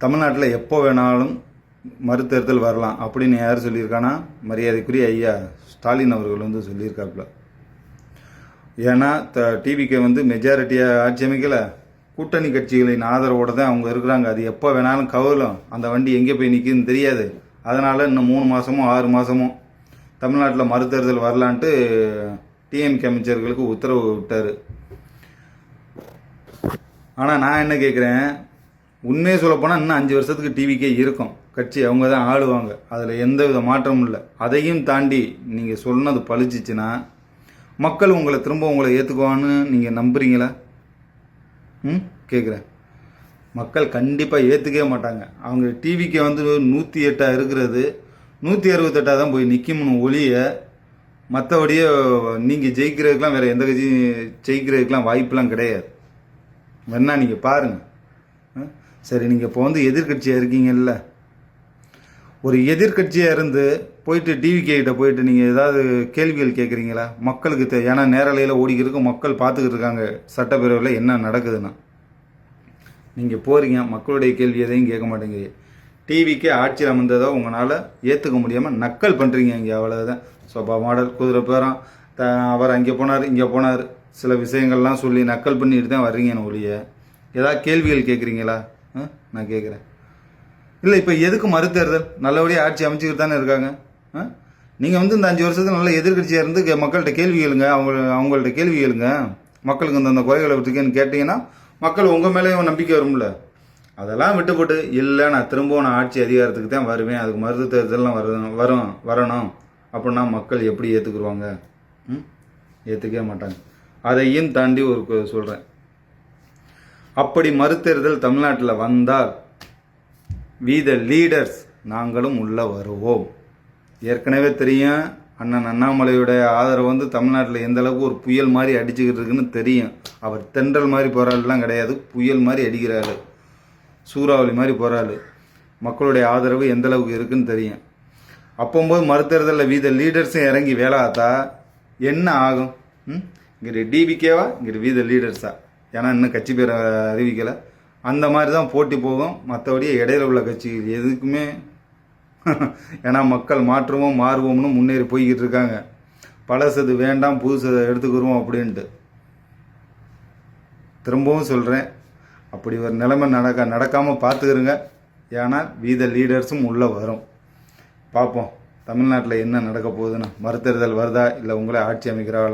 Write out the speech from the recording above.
தமிழ்நாட்டில் எப்போ வேணாலும் மறுதேர்தல் வரலாம் அப்படின்னு யார் சொல்லியிருக்கானா? மரியாதைக்குரிய ஐயா ஸ்டாலின் அவர்கள் வந்து சொல்லியிருக்காப்புல. ஏன்னா டிவிக்கு வந்து மெஜாரிட்டியாக ஆட்சி அமைக்கலை, கூட்டணி கட்சிகளின் ஆதரவோடு தான் அவங்க இருக்கிறாங்க. அது எப்போ வேணாலும் கவலும், அந்த வண்டி எங்கே போய் நிற்குதுன்னு தெரியாது. அதனால் இன்னும் 3 மாதமோ 6 மாதமோ தமிழ்நாட்டில் மறுதேர்தல் வரலான்ட்டு டிஎம்கே அமைச்சர்களுக்கு உத்தரவு விட்டார். ஆனால் நான் என்ன கேட்குறேன், உண்மையை சொல்லப்போனால் இன்னும் 5 வருஷத்துக்கு டிவிக்கே இருக்கும், கட்சி அவங்க தான் ஆளுவாங்க, அதில் எந்த வித மாற்றமும் இல்லை. அதையும் தாண்டி நீங்கள் சொன்னது பழிச்சிச்சுன்னா மக்கள் உங்களை திரும்ப உங்களை ஏற்றுக்குவான்னு நீங்கள் நம்புறீங்களா? கேட்குறேன். மக்கள் கண்டிப்பாக ஏற்றுக்கவே மாட்டாங்க. அவங்க டிவிக்கு வந்து 108 இருக்கிறது 168 தான் போய் நிற்கும்னு ஒழிய, மற்றபடியே நீங்கள் ஜெயிக்கிறதுக்கெலாம் வேறு எந்த கட்சி ஜெயிக்கிறதுக்கெலாம் வாய்ப்பெலாம் கிடையாது. வேணா நீங்கள் பாருங்கள். சரி, நீங்கள் இப்போ வந்து எதிர்கட்சியாக இருக்கீங்கல்ல, ஒரு எதிர்கட்சியாக இருந்து போயிட்டு டிவிகே கிட்ட போயிட்டு நீங்கள் ஏதாவது கேள்விகள் கேட்குறீங்களா? மக்களுக்கு ஏன்னா நேரலையில் ஓடிக்கிறதுக்கு மக்கள் பார்த்துக்கிட்டு இருக்காங்க சட்டப்பேரவையில் என்ன நடக்குதுன்னா. நீங்கள் போகிறீங்க, மக்களுடைய கேள்வி எதையும் கேட்க மாட்டேங்கிறீங்க. டிவிக்கே ஆட்சியில் அமர்ந்ததோ உங்களால் ஏற்றுக்க முடியாமல் நக்கல் பண்ணுறீங்க. இங்கே அவ்வளோதான். சோபா மாடல், குதிரை பேரம், அவர் அங்கே போனார் இங்கே போனார், சில விஷயங்கள்லாம் சொல்லி நக்கல் பண்ணிட்டு தான் வர்றீங்கன்னு ஒழிய ஏதாவது கேள்விகள் கேட்குறீங்களா? நான் கேட்குறேன். இல்லை, இப்போ எதுக்கு மறுதேர்தல்? நல்லபடியாக ஆட்சி அமைச்சிக்கிட்டு தானே இருக்காங்க. நீங்கள் வந்து இந்த 5 வருஷத்துக்கு நல்ல எதிர்கட்சியாக இருந்து மக்கள்கிட்ட கேள்வி கேளுங்க, அவங்கள்ட்ட கேள்வி கேளுங்க. மக்களுக்கு இந்த குறைகளை விட்டுருக்கேன்னு கேட்டிங்கன்னா மக்கள் உங்கள் மேலேயும் நம்பிக்கை வரும்ல. அதெல்லாம் விட்டுப்பட்டு இல்லை நான் திரும்பவும் ஆட்சி அதிகாரத்துக்கு தான் வருவேன், அதுக்கு மறுதேர்தல்லாம் வரணும் அப்படின்னா மக்கள் எப்படி ஏற்றுக்குருவாங்க? ஏற்றுக்கவே மாட்டாங்க. அதையும் தாண்டி ஒரு சொல்கிறேன், அப்படி மறுதேர்தல் தமிழ்நாட்டில் வந்தால் வி த லீடர்ஸ் நாங்களும் உள்ளே வருவோம். ஏற்கனவே தெரியும், அண்ணன் அண்ணாமலையுடைய ஆதரவு வந்து தமிழ்நாட்டில் எந்த அளவுக்கு ஒரு புயல் மாதிரி அடிச்சுக்கிட்டு இருக்குன்னு தெரியும். அவர் தென்றல் மாதிரி போகிறாள்லாம் கிடையாது, புயல் மாதிரி அடிக்கிறாள், சூறாவளி மாதிரி போகிறாள். மக்களுடைய ஆதரவு எந்த அளவுக்கு இருக்குன்னு தெரியும். அப்போம்போது மறுதேர்தலில் வி த லீடர்ஸும் இறங்கி வேலை ஆத்தா என்ன ஆகும்? இங்கிட்ட டிவிகேவா, இங்கிட்ட வி த லீடர்ஸா? ஏன்னா இன்னும் கட்சி பேரை அறிவிக்கலை. அந்த மாதிரி தான் போட்டி போகும். மற்றபடியே இடையில உள்ள கட்சிகள் எதுக்குமே ஏன்னா மக்கள் மாற்றுவோம் மாறுவோம்னு முன்னேறி போய்கிட்டு இருக்காங்க. பழசது வேண்டாம் புதுசதை எடுத்துக்கிறோம் அப்படின்ட்டு. திரும்பவும் சொல்கிறேன், அப்படி ஒரு நிலைமை நடக்காமல் பார்த்துக்கிறங்க. ஏன்னா வி த லீடர்ஸும் உள்ளே வரும். பார்ப்போம் தமிழ்நாட்டில் என்ன நடக்க போகுதுன்னு. மறுதேர்தல் வருதா இல்லை உங்களே ஆட்சி அமைக்கிறாங்களா?